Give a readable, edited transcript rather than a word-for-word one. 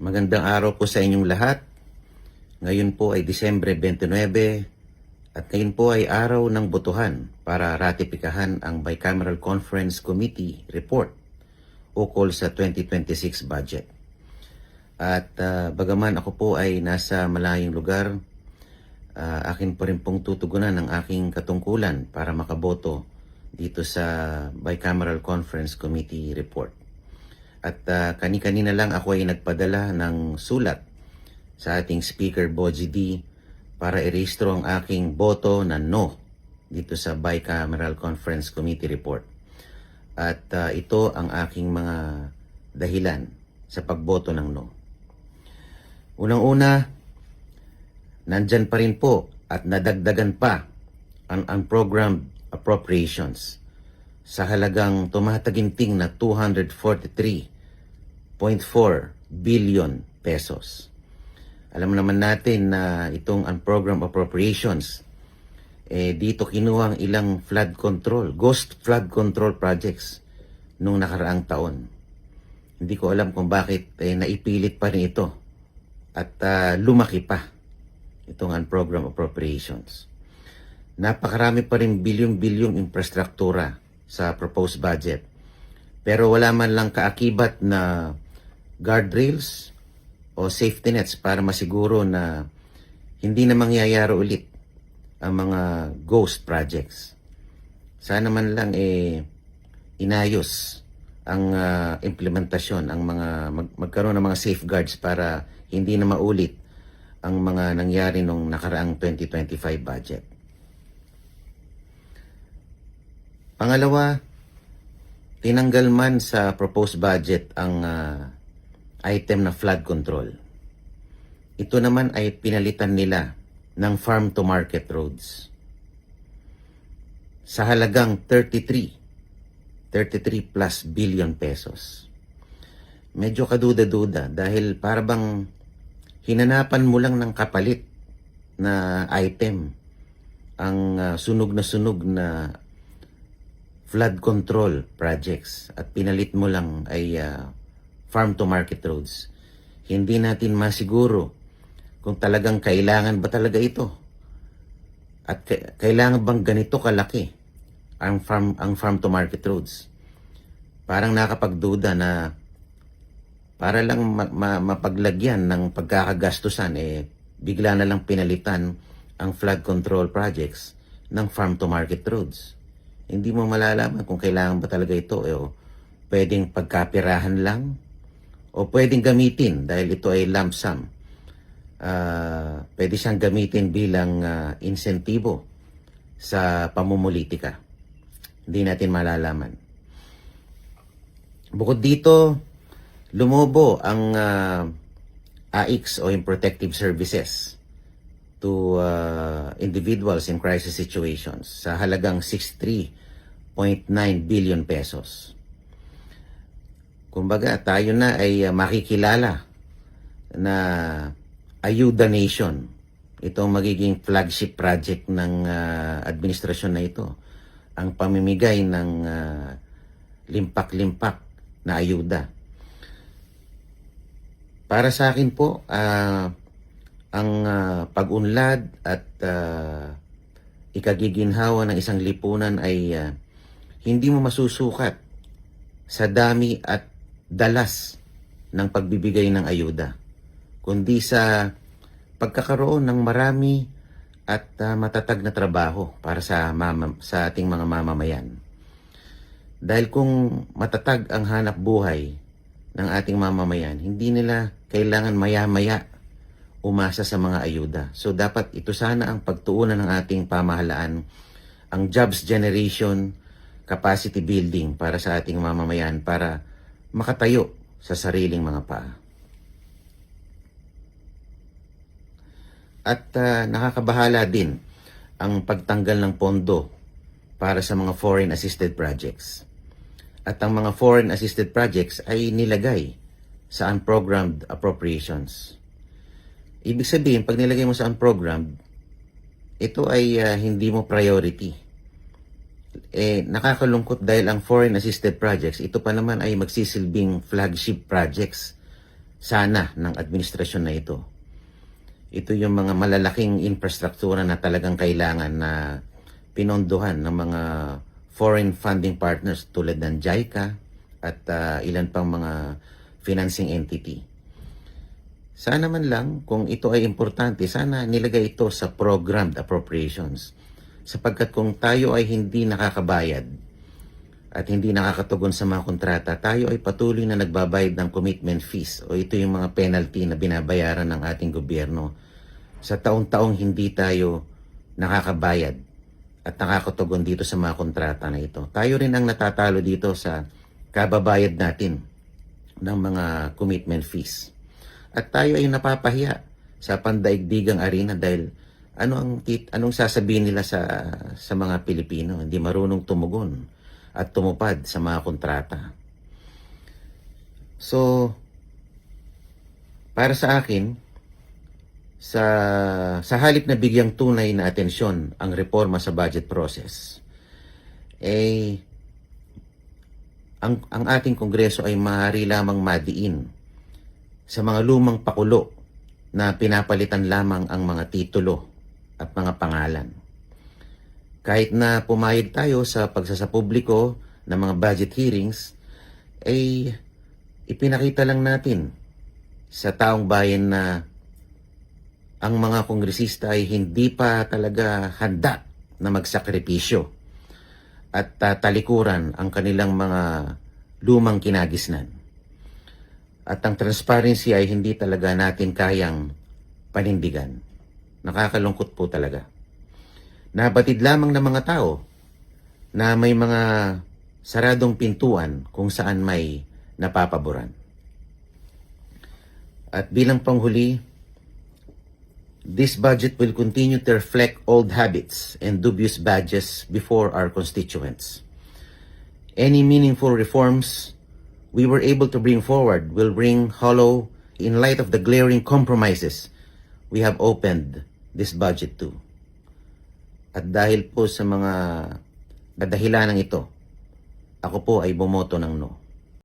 Magandang araw po sa inyong lahat. Ngayon po ay Disyembre 29 at ngayon po ay araw ng botohan para ratipikahan ang Bicameral Conference Committee report ukol sa 2026 budget. At bagaman ako po ay nasa malayong lugar, akin pa rin pong tutugunan ang aking katungkulan para makaboto dito sa Bicameral Conference Committee report. At kani-kanina lang ako ay nagpadala ng sulat sa ating Speaker Boji D para irehistro ang aking boto na no dito sa Bicameral Conference Committee report. At ito ang aking mga dahilan sa pagboto ng no. Unang-una, nandyan pa rin po at nadagdagan pa ang unprogrammed appropriations sa halagang tumataginting na 243.4 billion pesos. Alam naman natin na itong unprogrammed appropriations, dito kinuha ang ilang ghost flood control projects nung nakaraang taon. Hindi ko alam kung bakit naipilit pa rin ito at lumaki pa itong unprogrammed appropriations. Napakarami pa rin bilyong-bilyong infrastruktura sa proposed budget. Pero wala man lang kaakibat na guardrails o safety nets para masiguro na hindi na mangyayari ulit ang mga ghost projects. Sana man lang inayos ang implementasyon, ang magkaroon ng mga safeguards para hindi na maulit ang mga nangyari nung nakaraang 2025 budget. Pangalawa, tinanggal man sa proposed budget ang item na flood control. Ito naman ay pinalitan nila ng farm-to-market roads sa halagang 33 plus billion pesos. Medyo kaduda-duda dahil parang hinanapan mo lang ng kapalit na item ang sunog na flood control projects at pinalit mo lang ay farm-to-market roads. Hindi natin masiguro kung talagang kailangan ba talaga ito at kailangan bang ganito kalaki ang farm-to-market roads. Parang nakapagduda na para lang mapaglagyan ng pagkakagastusan, bigla na lang pinalitan ang flood control projects ng farm-to-market roads. Hindi mo malalaman kung kailangan ba talaga ito o pwedeng pagkapirahan lang o pwedeng gamitin dahil ito ay lump sum. Pwede siyang gamitin bilang insentibo sa pamumulitika. Hindi natin malalaman. Bukod dito, lumobo ang AICS o yung protective services to individuals in crisis situations sa halagang 63.9 billion pesos. Kumbaga, tayo na ay makikilala na Ayuda Nation. Ito ang magiging flagship project ng administrasyon na ito. Ang pamimigay ng limpak-limpak na ayuda. Para sa akin po, ang pag-unlad at ikagiginhawa ng isang lipunan ay hindi mo masusukat sa dami at dalas ng pagbibigay ng ayuda, kundi sa pagkakaroon ng marami at matatag na trabaho para sa ating mga mamamayan. Dahil kung matatag ang hanap buhay ng ating mamamayan, hindi nila kailangan maya-maya umasa sa mga ayuda. So dapat ito sana ang pagtuunan ng ating pamahalaan, ang jobs generation, capacity building para sa ating mamamayan para makatayo sa sariling mga paa. At nakakabahala din ang pagtanggal ng pondo para sa mga foreign assisted projects. At ang mga foreign assisted projects ay nilagay sa unprogrammed appropriations. Ibig sabihin, pag nilagay mo sa unprogrammed, ito ay hindi mo priority. Nakakalungkot dahil ang foreign assisted projects, ito pa naman ay magsisilbing flagship projects sana ng administrasyon na ito. Ito yung mga malalaking infrastruktura na talagang kailangan na pinondohan ng mga foreign funding partners tulad ng JICA at ilan pang mga financing entity. Sana man lang, kung ito ay importante, sana nilagay ito sa programmed appropriations. Sapagkat kung tayo ay hindi nakakabayad at hindi nakakatugon sa mga kontrata, tayo ay patuloy na nagbabayad ng commitment fees o ito yung mga penalty na binabayaran ng ating gobyerno. Sa taon-taong hindi tayo nakakabayad at nakakatugon dito sa mga kontrata na ito. Tayo rin ang natatalo dito sa kababayad natin ng mga commitment fees. At tayo ay napapahiya sa pandaigdigang arena dahil anong sasabihin nila sa mga Pilipino? Hindi marunong tumugon at tumupad sa mga kontrata. So, para sa akin, sa halip na bigyang tunay na atensyon ang reforma sa budget process, ang ating Kongreso ay maaari lamang madiin sa mga lumang pakulo na pinapalitan lamang ang mga titulo at mga pangalan. Kahit na pumayag tayo sa pagsasapubliko ng mga budget hearings, ay ipinakita lang natin sa taong bayan na ang mga kongresista ay hindi pa talaga handa na magsakripisyo at talikuran ang kanilang mga lumang kinagisnan. At ang transparency ay hindi talaga natin kayang panindigan. Nakakalungkot po talaga. Nabatid lamang ng mga tao na may mga saradong pintuan kung saan may napapaboran. At bilang panghuli, this budget will continue to reflect old habits and dubious badges before our constituents. Any meaningful reforms we were able to bring forward will ring hollow in light of the glaring compromises we have opened this budget to. At dahil po sa mga dahilanang ito, ako po ay bumoto ng no.